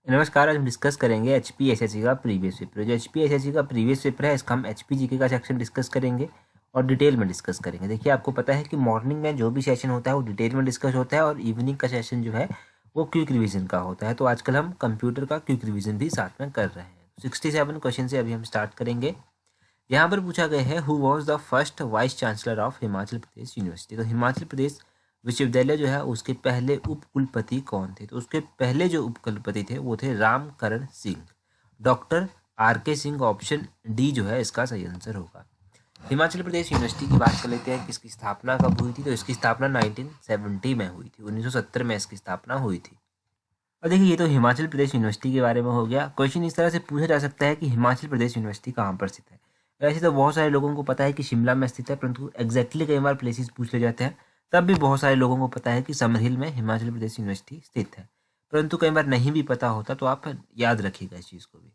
नमस्कार। आज हम डिस्कस करेंगे एचपी एसएससी का प्रीवियस पेपर। जो एचपी एसएससी का प्रीवियस पेपर है, इसका हम एचपी जीके का सेक्शन डिस्कस करेंगे और डिटेल में डिस्कस करेंगे। देखिए, आपको पता है कि मॉर्निंग में जो भी सेशन होता है वो डिटेल में डिस्कस होता है और इवनिंग का सेशन जो है वो क्विक रिवीजन का होता है। तो आजकल हम कंप्यूटर का क्विक रिवीजन भी साथ में कर रहे हैं। 67 क्वेश्चन से अभी हम स्टार्ट करेंगे। यहाँ पर पूछा गया है, who was the first vice chancellor of Himachal Pradesh university. तो हिमाचल प्रदेश विश्वविद्यालय जो है उसके पहले उप कुलपति कौन थे? तो उसके पहले जो उप कुलपति थे वो थे रामकरण सिंह। डॉक्टर आर के सिंह, ऑप्शन डी जो है इसका सही आंसर होगा। हिमाचल प्रदेश यूनिवर्सिटी की बात कर लेते हैं कि इसकी स्थापना कब हुई थी। तो इसकी स्थापना 1970 में हुई थी। 1970 में इसकी स्थापना हुई थी। और देखिए, ये तो हिमाचल प्रदेश यूनिवर्सिटी के बारे में हो गया। क्वेश्चन इस तरह से पूछा जा सकता है कि हिमाचल प्रदेश यूनिवर्सिटी कहाँ पर स्थित है। वैसे तो बहुत सारे लोगों को पता है कि शिमला में स्थित है, परंतु एग्जैक्टली कई बार प्लेसेस पूछ ले जाते हैं। तब भी बहुत सारे लोगों को पता है कि समरहिल में हिमाचल प्रदेश यूनिवर्सिटी स्थित है, परंतु कई बार नहीं भी पता होता, तो आप याद रखिएगा इस चीज़ को भी।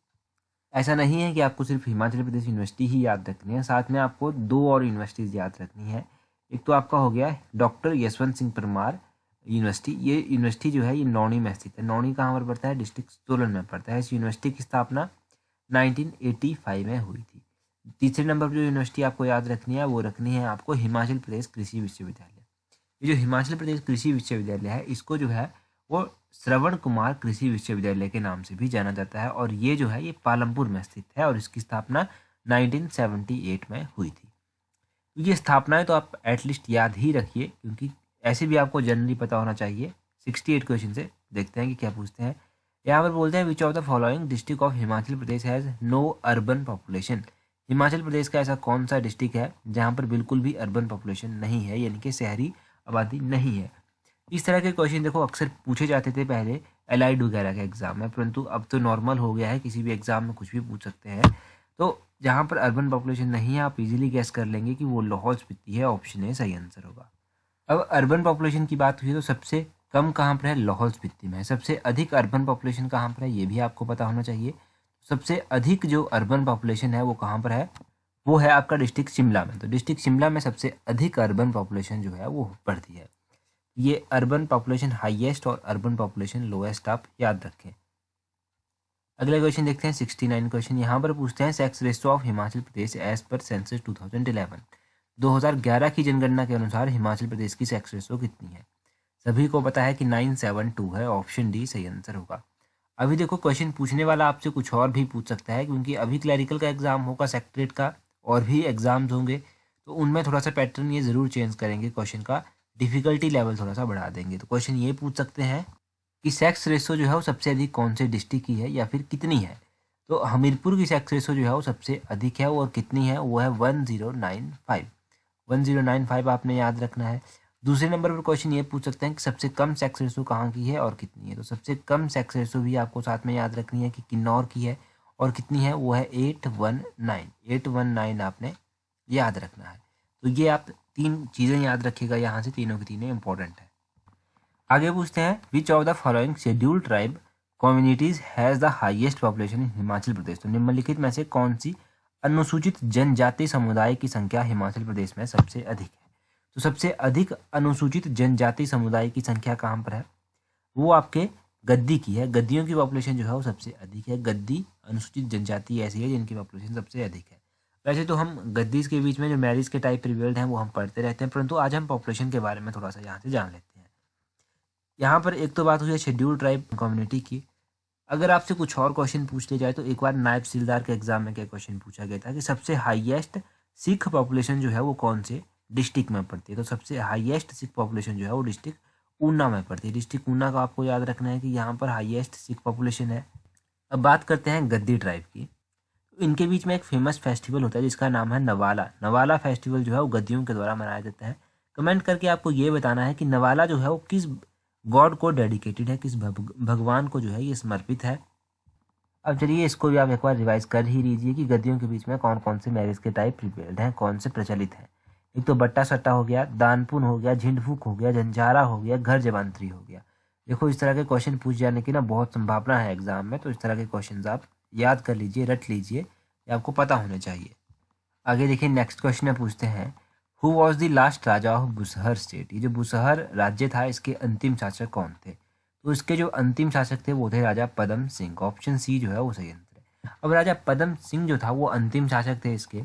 ऐसा नहीं है कि आपको सिर्फ हिमाचल प्रदेश यूनिवर्सिटी ही याद रखनी है, साथ में आपको दो और यूनिवर्सिटीज़ याद रखनी है। एक तो आपका हो गया डॉक्टर यशवंत सिंह परमार यूनिवर्सिटी। ये यूनिवर्सिटी जो है ये नौणी में स्थित है। नौणी कहाँ पर पड़ता है? डिस्ट्रिक्ट सोलन में पड़ता है। इस यूनिवर्सिटी की स्थापना 1985 में हुई थी। तीसरे नंबर पर जो यूनिवर्सिटी आपको याद रखनी है वो रखनी है आपको हिमाचल प्रदेश कृषि विश्वविद्यालय। ये जो हिमाचल प्रदेश कृषि विश्वविद्यालय है, इसको जो है वो श्रवण कुमार कृषि विश्वविद्यालय के नाम से भी जाना जाता है और ये जो है ये पालमपुर में स्थित है और इसकी स्थापना 1978 में हुई थी। तो ये स्थापनाएं तो आप एटलीस्ट याद ही रखिए, क्योंकि ऐसे भी आपको जनरली पता होना चाहिए। 68 क्वेश्चन से देखते हैं कि क्या पूछते हैं। यहाँ पर बोलते हैं, which of the following district of Himachal Pradesh has no urban population. Himachal Pradesh का ऐसा कौन सा डिस्ट्रिक्ट है जहाँ पर बिल्कुल भी अर्बन पॉपुलेशन नहीं है, यानी कि शहरी आबादी नहीं है। इस तरह के क्वेश्चन देखो अक्सर पूछे जाते थे पहले एलाइड वगैरह के एग्जाम में, परंतु अब तो नॉर्मल हो गया है, किसी भी एग्जाम में कुछ भी पूछ सकते हैं। तो जहाँ पर अर्बन पॉपुलेशन नहीं है, आप इजीली गेस कर लेंगे कि वो लाहौल स्पीति है। ऑप्शन ए सही आंसर होगा। अब अर्बन पॉपुलेशन की बात हुई तो सबसे कम कहाँ पर है? लाहौल स्पीति में है। सबसे अधिक अर्बन पॉपुलेशन कहाँ पर है ये भी आपको पता होना चाहिए। सबसे अधिक जो अर्बन पॉपुलेशन है वो कहाँ पर है? वो है आपका डिस्ट्रिक्ट शिमला में। तो डिस्ट्रिक्ट शिमला में सबसे अधिक अर्बन पॉपुलेशन जो है वो पड़ती है। ये अर्बन पॉपुलेशन हाईएस्ट और अर्बन पॉपुलेशन लोएस्ट आप याद रखें। अगला क्वेश्चन देखते हैं 69 क्वेश्चन। यहाँ पर पूछते हैं, sex ratio of Himachal Pradesh as per census 2011। 2011 की जनगणना के अनुसार हिमाचल प्रदेश की सेक्स रेशो कितनी है? सभी को पता है कि 972 है। ऑप्शन डी सही आंसर होगा। अभी देखो, क्वेश्चन पूछने वाला आपसे कुछ और भी पूछ सकता है, क्योंकि अभी क्लैरिकल का एग्जाम होगा, सेक्रेट का और भी एग्जाम्स होंगे, तो उनमें थोड़ा सा पैटर्न ये ज़रूर चेंज करेंगे, क्वेश्चन का डिफिकल्टी लेवल थोड़ा सा बढ़ा देंगे। तो क्वेश्चन ये पूछ सकते हैं कि सेक्स रेशो जो है वो सबसे अधिक कौन से डिस्ट्रिक्ट की है या फिर कितनी है? तो हमीरपुर की सेक्स रेशो जो है वो सबसे अधिक है, और कितनी है? वो है 1095। 1095 आपने याद रखना है। दूसरे नंबर पर क्वेश्चन ये पूछ सकते हैं कि सबसे कम सेक्स रेशो कहाँ की है और कितनी है? तो सबसे कम सेक्स रेशो भी आपको साथ में याद रखनी है कि किन्नौर की है, और कितनी है? वो है 819। 819 आपने याद रखना है। तो ये आप तीन चीज़ें याद रखिएगा, यहाँ से तीनों की तीनों इंपॉर्टेंट है। आगे पूछते हैं, which of the following scheduled tribe communities has the highest population in Himachal Pradesh. तो निम्नलिखित में से कौन सी अनुसूचित जनजाति समुदाय की संख्या हिमाचल प्रदेश में सबसे अधिक है? तो सबसे अधिक अनुसूचित जनजाति समुदाय की संख्या कहाँ पर है? वो आपके गद्दी की है। गद्दियों की पॉपुलेशन जो है वो सबसे अधिक है। गद्दी अनुसूचित जनजाति ऐसी है जिनकी पॉपुलेशन सबसे अधिक है। वैसे तो हम गद्दीज के बीच में जो मैरिज के टाइप प्रिवेल्ड हैं वो हम पढ़ते रहते हैं, परंतु आज हम पॉपुलेशन के बारे में थोड़ा सा यहाँ से जान लेते हैं। यहाँ पर एक तो बात हुई है शेड्यूल्ड ट्राइब कम्युनिटी की। अगर आपसे कुछ और क्वेश्चन पूछ लिया जाए तो एक बार नायब तहसीलदार के एग्जाम में क्या क्वेश्चन पूछा गया था कि सबसे हाईएस्ट सिख पॉपुलेशन जो है वो कौन से डिस्ट्रिक्ट में पड़ती है? तो सबसे हाईएस्ट सिख पॉपुलेशन जो है वो डिस्ट्रिक्ट ऊना में पड़ती है। डिस्ट्रिक्ट ऊना का आपको याद रखना है कि यहाँ पर हाईएस्ट सिख पॉपुलेशन है। अब बात करते हैं गद्दी ट्राइब की। इनके बीच में एक फेमस फेस्टिवल होता है जिसका नाम है नवाला। नवाला फेस्टिवल जो है वो गद्दियों के द्वारा मनाया जाता है। कमेंट करके आपको ये बताना है कि नवाला जो है वो किस गॉड को डेडिकेटेड है, किस भगवान को जो है ये समर्पित है। अब चलिए इसको भी आप एक बार रिवाइज कर ही लीजिए कि गद्दियों के बीच में कौन कौन से मैरिज के टाइप प्रिपेयर्ड हैं, कौन से प्रचलित हैं। एक तो बट्टा सट्टा हो गया, दानपुन हो गया, झिंडफूक हो गया, जंजारा हो गया, घर जमांतरी हो गया। देखो, इस तरह के क्वेश्चन पूछ जाने की ना बहुत संभावना है एग्जाम में, तो इस तरह के क्वेश्चन आप याद कर लीजिए, रट लीजिए, ये आपको पता होने चाहिए। आगे देखिए, नेक्स्ट क्वेश्चन में पूछते हैं, who was the last raja of Bushahr state. ये जो बुसहर राज्य था इसके अंतिम शासक कौन थे? तो इसके जो अंतिम शासक थे वो थे राजा पदम सिंह। ऑप्शन सी जो है वो सही आंसर है। अब राजा पदम सिंह जो था वो अंतिम शासक थे इसके।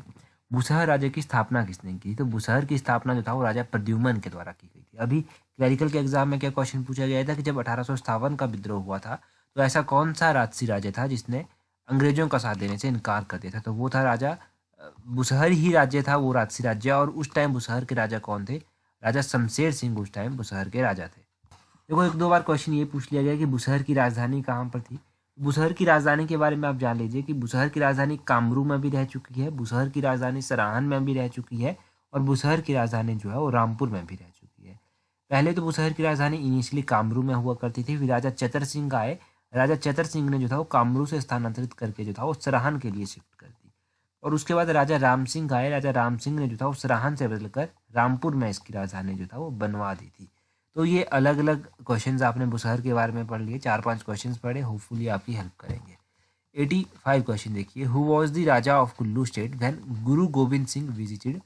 बुसहर राज्य की स्थापना किसने की? तो बुसहर की स्थापना जो था वो राजा प्रद्युम्न के द्वारा की गई थी। अभी क्लैरिकल के एग्जाम में क्या क्वेश्चन पूछा गया था कि जब 1857 का विद्रोह हुआ था तो ऐसा कौन सा राजसी राज्य था जिसने अंग्रेजों का साथ देने से इनकार कर दिया था? तो वो था राजा बुसहर ही राज्य था, वो राजसी राज्य। और उस टाइम बुसहर के राजा कौन थे? राजा शमशेर सिंह उस टाइम बुसहर के राजा थे। देखो एक दो बार क्वेश्चन ये पूछ लिया गया कि बुसहर की राजधानी कहाँ पर थी। बुसहर की राजधानी के बारे में आप जान लीजिए कि बुसहर की राजधानी कामरू में भी रह चुकी है, बुसहर की राजधानी सराहन में भी रह चुकी है, और बुसहर की राजधानी जो है वो रामपुर में भी रह चुकी है। पहले तो बुसहर की राजधानी इनिशियली कामरू में हुआ करती थी, फिर राजा चतर सिंह आए। राजा चतर सिंह ने जो था वो कामरू से स्थानांतरित करके जो था वो सराहन के लिए शिफ्ट कर दी। और उसके बाद राजा राम सिंह आए। राजा राम सिंह ने जो था वो सराहन से बदलकर रामपुर में इसकी राजधानी जो था वो बनवा दी थी। तो ये अलग अलग क्वेश्चंस आपने बुसहर के बारे में पढ़ लिए, 4-5 क्वेश्चंस पढ़े, होपफुली आपकी हेल्प करेंगे। 85 क्वेश्चन देखिए, who was the Raja of Kullu state when Guru Govind Singh visited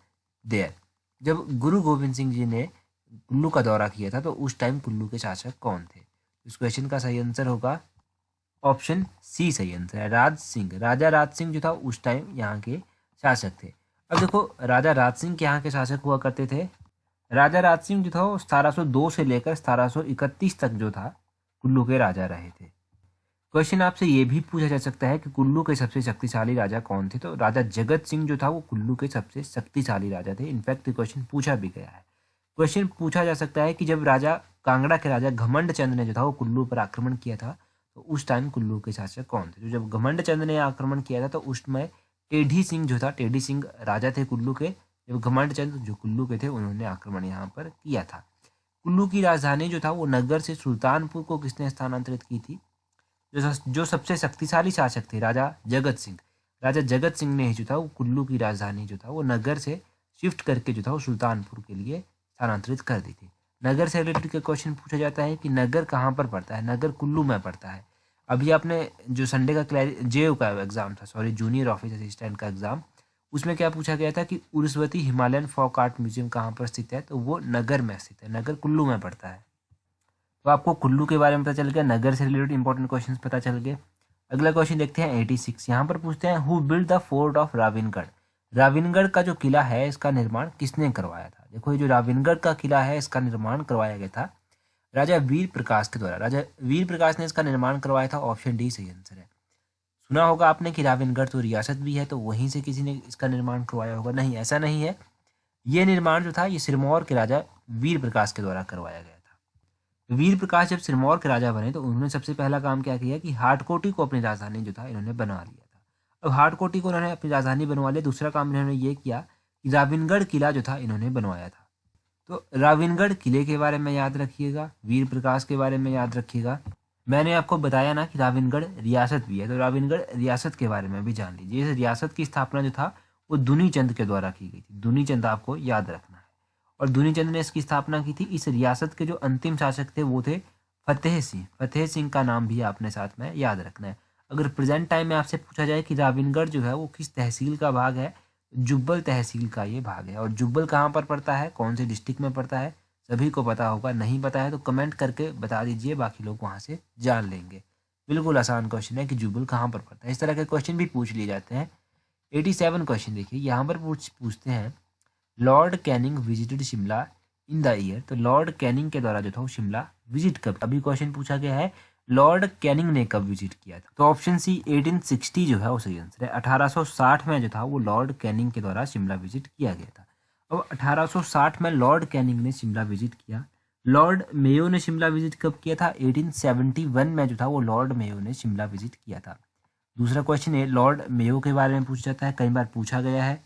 there? जब गुरु गोविंद सिंह जी ने कुल्लू का दौरा किया था तो उस टाइम कुल्लू के शासक कौन थे? इस क्वेश्चन का सही आंसर होगा ऑप्शन सी सही आंसर है, राज सिंह। राजा राज सिंह जो था उस टाइम यहाँ के शासक थे। अब देखो राजा राज सिंह के यहाँ के शासक हुआ करते थे। राजा राज सिंह जो था वो 1702 से लेकर 1731 तक जो था कुल्लू के राजा रहे थे। क्वेश्चन आपसे ये भी पूछा जा सकता है कि कुल्लू के सबसे शक्तिशाली राजा कौन थे? तो राजा जगत सिंह जो था वो कुल्लू के सबसे शक्तिशाली राजा थे। इनफैक्ट क्वेश्चन पूछा भी गया है। क्वेश्चन पूछा जा सकता है कि जब राजा कांगड़ा के राजा घमंड चंद ने जो था वो कुल्लू पर आक्रमण किया था तो उस टाइम कुल्लू के शासक कौन थे? तो जब घमंड चंद ने आक्रमण किया था तो उस समय टेढ़ी सिंह जो था, टेढ़ी सिंह राजा थे कुल्लू के। जब घमंड चंद जो कुल्लू के थे उन्होंने आक्रमण यहाँ पर किया था। कुल्लू की राजधानी जो था वो नगर से सुल्तानपुर को किसने स्थानांतरित की थी? जो सबसे शक्तिशाली शासक थे राजा जगत सिंह। राजा जगत सिंह ने जो था वो कुल्लू की राजधानी जो था वो नगर से शिफ्ट करके जो था वो सुल्तानपुर के लिए स्थानांतरित कर दी थी। नगर से रिलेटेड का क्वेश्चन पूछा जाता है कि नगर कहाँ पर पड़ता है? नगर कुल्लू में पड़ता है। अभी आपने जो संडे का जेयू का एग्जाम था, सॉरी जूनियर ऑफिस असिस्टेंट का एग्जाम, उसमें क्या पूछा गया था कि Urvashi Himalayan folk art museum कहाँ पर स्थित है? तो वो नगर में स्थित है, नगर कुल्लू में पड़ता है। तो आपको कुल्लू के बारे में पता चल गया, नगर से रिलेटेड इंपॉर्टेंट क्वेश्चंस पता चल गए। अगला क्वेश्चन देखते हैं 86। यहाँ पर पूछते हैं who build the fort of Ravingarh? Ravingarh का जो किला है इसका निर्माण किसने करवाया था? देखो ये जो राविनगढ़ का किला है इसका निर्माण करवाया गया था राजा वीर प्रकाश के द्वारा। राजा वीर प्रकाश ने इसका निर्माण करवाया था। ऑप्शन डी सही आंसर है। सुना होगा आपने कि राविनगढ़ तो रियासत भी है, तो वहीं से किसी ने इसका निर्माण करवाया होगा। नहीं, ऐसा नहीं है। ये निर्माण जो था ये सिरमौर के राजा वीर प्रकाश के द्वारा करवाया गया था। वीर प्रकाश जब सिरमौर के राजा बने तो उन्होंने सबसे पहला काम क्या किया कि हाटकोटी को अपनी राजधानी जो था इन्होंने बना लिया था। अब हाटकोटी को इन्होंने अपनी राजधानी बनवा लिया। दूसरा काम इन्होंने ये किया कि राविनगढ़ किला जो था इन्होंने बनवाया था। तो राविनगढ़ किले के बारे में याद रखिएगा, वीर प्रकाश के बारे में याद रखिएगा। मैंने आपको बताया ना कि राविनगढ़ रियासत भी है, तो राविनगढ़ रियासत के बारे में भी जान लीजिए। इस रियासत की स्थापना जो था वो दुनी चंद के द्वारा की गई थी। दुनी चंद आपको याद रखना है। और दुनी चंद ने इसकी स्थापना की थी। इस रियासत के जो अंतिम शासक थे वो थे फतेह सिंह। फतेह सिंह का नाम भी आपने साथ में याद रखना है। अगर प्रेजेंट टाइम में आपसे पूछा जाए कि राविनगढ़ जो है वो किस तहसील का भाग है, जुब्बल तहसील का ये भाग है। और जुब्बल कहाँ पर पड़ता है, कौन से डिस्ट्रिक्ट में पड़ता है, सभी को पता होगा। नहीं पता है तो कमेंट करके बता दीजिए, बाकी लोग वहाँ से जान लेंगे। बिल्कुल आसान क्वेश्चन है कि जुब्बल कहाँ पर पड़ता है। इस तरह के क्वेश्चन भी पूछ लिए जाते हैं। 87 क्वेश्चन देखिए, यहाँ पर पूछते हैं Lord Canning visited Shimla in the year. तो लॉर्ड कैनिंग के द्वारा जो था वो शिमला विजिट कब? अभी क्वेश्चन पूछा गया है लॉर्ड कैनिंग ने कब विजिट किया था? तो ऑप्शन सी 1860 जो है वो सही आंसर है। 1860 में जो था वो लॉर्ड कैनिंग के द्वारा शिमला विजिट किया गया था। अब 1860 में लॉर्ड कैनिंग ने शिमला विजिट किया। लॉर्ड मेयो ने शिमला विजिट कब किया था? 1871 में जो था वो लॉर्ड मेयो ने शिमला विजिट किया था। दूसरा क्वेश्चन है लॉर्ड मेयो के बारे में पूछा जाता है, कई बार पूछा गया है।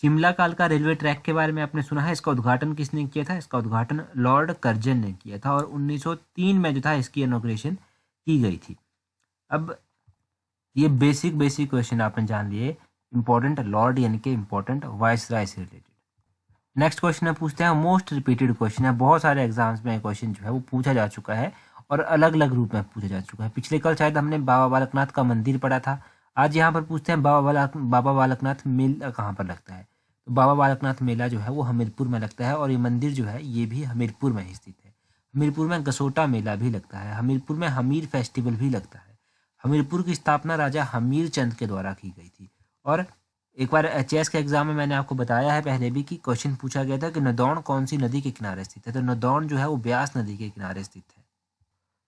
शिमला काल का रेलवे ट्रैक के बारे में आपने सुना है, इसका उद्घाटन किसने किया था? इसका उद्घाटन लॉर्ड कर्जन ने किया था और 1903 में जो था इसकी इनॉग्रेशन की गई थी। अब ये बेसिक क्वेश्चन आपने जान लिए, इंपॉर्टेंट लॉर्ड यानी कि इंपॉर्टेंट वाइसराय से रिलेटेड। नेक्स्ट क्वेश्चन में पूछते हैं मोस्ट रिपीटेड क्वेश्चन है, बहुत सारे एग्जाम्स में क्वेश्चन जो है वो पूछा जा चुका है और अलग अलग रूप में पूछा जा चुका है। पिछले कल शायद हमने बाबा बालकनाथ का मंदिर पढ़ा था। आज यहाँ पर पूछते हैं बाबा बालकनाथ मेला कहाँ पर लगता है? तो बाबा बालकनाथ मेला जो है वो हमीरपुर में लगता है और ये मंदिर जो है ये भी हमीरपुर में ही स्थित है। हमीरपुर में गसोटा मेला भी लगता है, हमीरपुर में हमीर फेस्टिवल भी लगता है। हमीरपुर की स्थापना राजा हमीर चंद के द्वारा की गई थी। और एक बार एचएएस के एग्जाम में मैंने आपको बताया है पहले भी कि क्वेश्चन पूछा गया था कि नदौन कौन सी नदी के किनारे स्थित है, तो नदौन जो है वो ब्यास नदी के किनारे स्थित है।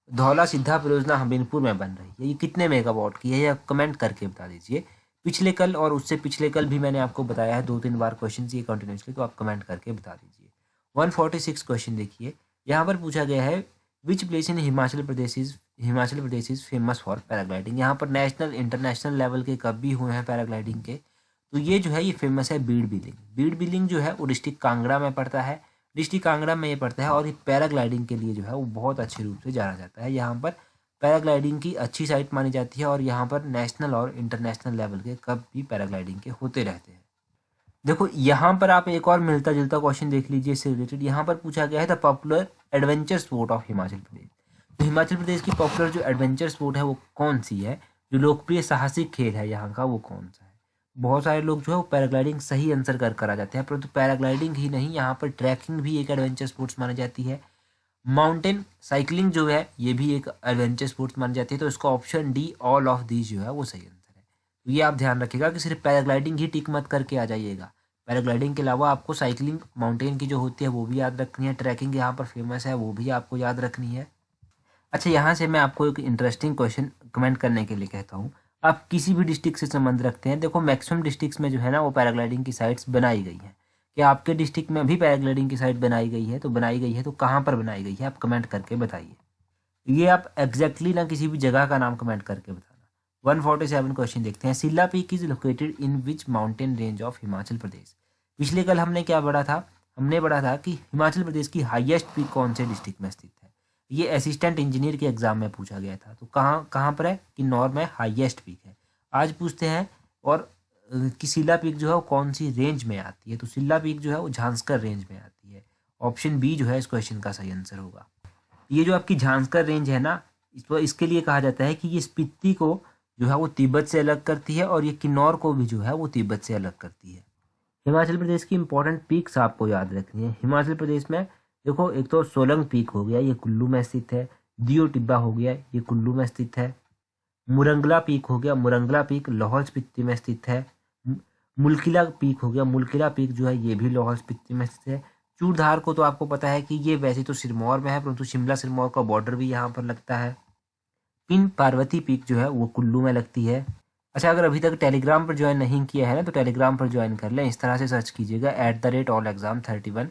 धौला सिद्धा परियोजना हमीरपुर में बन रही है, ये कितने मेगावाट की है, ये आप कमेंट करके बता दीजिए। पिछले कल और उससे पिछले कल भी मैंने आपको बताया है 2-3 बार क्वेश्चन ये कंटिन्यूसली, तो आप कमेंट करके बता दीजिए। 146 क्वेश्चन देखिए, यहाँ पर पूछा गया है which place in Himachal Pradesh is famous for paragliding. यहाँ पर नेशनल इंटरनेशनल लेवल के कब भी हुए हैं पैराग्लाइडिंग के, तो ये जो है ये फेमस है बीड़ बिलिंग। बीड़ बिलिंग जो है वो डिस्ट्रिक्ट कांगड़ा में पड़ता है, डिस्ट्रिक्ट कांगड़ा में ये पड़ता है। और ये पैराग्लाइडिंग के लिए जो है वो बहुत अच्छे रूप से जाना जाता है। यहाँ पर पैराग्लाइडिंग की अच्छी साइट मानी जाती है और यहाँ पर नेशनल और इंटरनेशनल लेवल के कब भी पैराग्लाइडिंग के होते रहते हैं। देखो यहाँ पर आप एक और मिलता जुलता क्वेश्चन देख लीजिए इससे रिलेटेड। यहाँ पर पूछा गया है the popular adventure sport of Himachal Pradesh. तो हिमाचल प्रदेश की पॉपुलर जो एडवेंचर स्पोर्ट है वो कौन सी है, जो साहसिक खेल है यहाँ का वो कौन सा है। बहुत सारे लोग जो है वो पैराग्लाइडिंग सही आंसर कर आ जाते हैं, परंतु पैराग्लाइडिंग ही नहीं, यहाँ पर ट्रैकिंग भी एक एडवेंचर स्पोर्ट्स मानी जाती है। माउंटेन साइकिलिंग जो है ये भी एक एडवेंचर स्पोर्ट्स मानी जाती है। तो इसका option D all of these जो है वो सही आंसर है। तो ये आप ध्यान रखिएगा कि सिर्फ पैराग्लाइडिंग ही टिक मत करके आ जाइएगा। पैराग्लाइडिंग के अलावा आपको साइकिलिंग माउंटेन की जो होती है वो भी याद रखनी है, ट्रैकिंग यहाँ पर फेमस है वो भी आपको याद रखनी है। अच्छा, यहाँ से मैं आपको एक इंटरेस्टिंग क्वेश्चन कमेंट करने के लिए कहता हूँ। आप किसी भी डिस्ट्रिक्ट से संबंध रखते हैं, देखो मैक्सिमम डिस्ट्रिक्ट्स में जो है ना वो पैराग्लाइडिंग की साइट्स बनाई गई हैं। क्या आपके डिस्ट्रिक्ट में भी पैराग्लाइडिंग की साइट बनाई गई है? तो बनाई गई है, तो कहाँ पर बनाई गई है आप कमेंट करके बताइए। ये आप एग्जैक्टली ना किसी भी जगह का नाम कमेंट करके बताना। 147 क्वेश्चन देखते हैं। Silla peak is located in which mountain range of Himachal Pradesh. पिछले कल हमने क्या पढ़ा था, हमने पढ़ा था कि हिमाचल प्रदेश की हाईएस्ट पीक कौन से डिस्ट्रिक्ट में स्थित है। ये असिस्टेंट इंजीनियर के एग्जाम में पूछा गया था। तो कहाँ कहाँ पर है, किन्नौर में हाईएस्ट पीक है। आज पूछते हैं और कि सिल्ला पीक जो है वो कौन सी रेंज में आती है। तो सिल्ला पीक जो है वो झांसकर रेंज में आती है। ऑप्शन बी जो है इस क्वेश्चन का सही आंसर होगा। ये जो आपकी झांसकर रेंज है ना, इसके लिए कहा जाता है कि ये स्पीति को जो है वो तिब्बत से अलग करती है और ये किन्नौर को भी जो है वो तिब्बत से अलग करती है। हिमाचल प्रदेश की इंपॉर्टेंट पीक्स आपको याद रखनी है। हिमाचल प्रदेश में देखो, एक तो सोलंग पीक हो गया, ये कुल्लू में स्थित है। दियो टिब्बा हो गया, ये कुल्लू में स्थित है। मुरंगला पीक हो गया, मुरंगला पीक लाहौल स्पीति में स्थित है। मुल्किला पीक हो गया, मुल्किला पीक जो है ये भी लाहौल स्पीति में स्थित है। चूड़धार को तो आपको पता है कि ये वैसे तो सिरमौर में है, परंतु शिमला सिरमौर का बॉर्डर भी यहाँ पर लगता है। पिन पार्वती पीक जो है वो कुल्लू में लगती है। अच्छा, अगर अभी तक टेलीग्राम पर ज्वाइन नहीं किया है ना तो टेलीग्राम पर ज्वाइन कर लें। इस तरह से सर्च कीजिएगा @allexam31,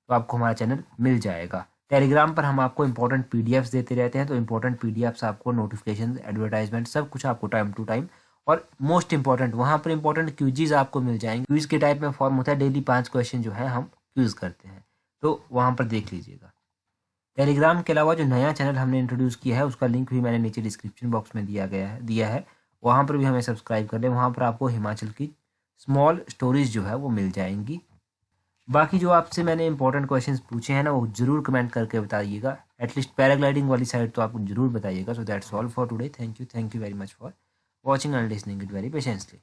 तो आपको हमारा चैनल मिल जाएगा। टेलीग्राम पर हम आपको इंपॉर्टेंट पीडीएफ्स देते रहते हैं, तो इंपॉर्टेंट पीडीएफ्स आपको, नोटिफिकेशन, एडवर्टाइजमेंट, सब कुछ आपको टाइम टू टाइम, और मोस्ट इंपॉर्टेंट वहाँ पर इंपॉर्टेंट क्विजीज आपको मिल जाएंगे। क्विज के टाइप में फॉर्म होता है, डेली 5 क्वेश्चन जो है हम क्विज करते हैं, तो वहाँ पर देख लीजिएगा। टेलीग्राम के अलावा जो नया चैनल हमने इंट्रोड्यूस किया है उसका लिंक भी मैंने नीचे डिस्क्रिप्शन बॉक्स में दिया है। वहाँ पर भी हमें सब्सक्राइब कर लें। वहाँ पर आपको हिमाचल की स्मॉल स्टोरीज जो है वो मिल जाएंगी। बाकी जो आपसे मैंने इंपॉर्टेंट क्वेश्चंस पूछे हैं ना वो जरूर कमेंट करके बताइएगा। एटलीस्ट पैराग्लाइडिंग वाली साइड तो आप जरूर बताइएगा। So that's all for today. Thank you very much for watching and listening it very patiently.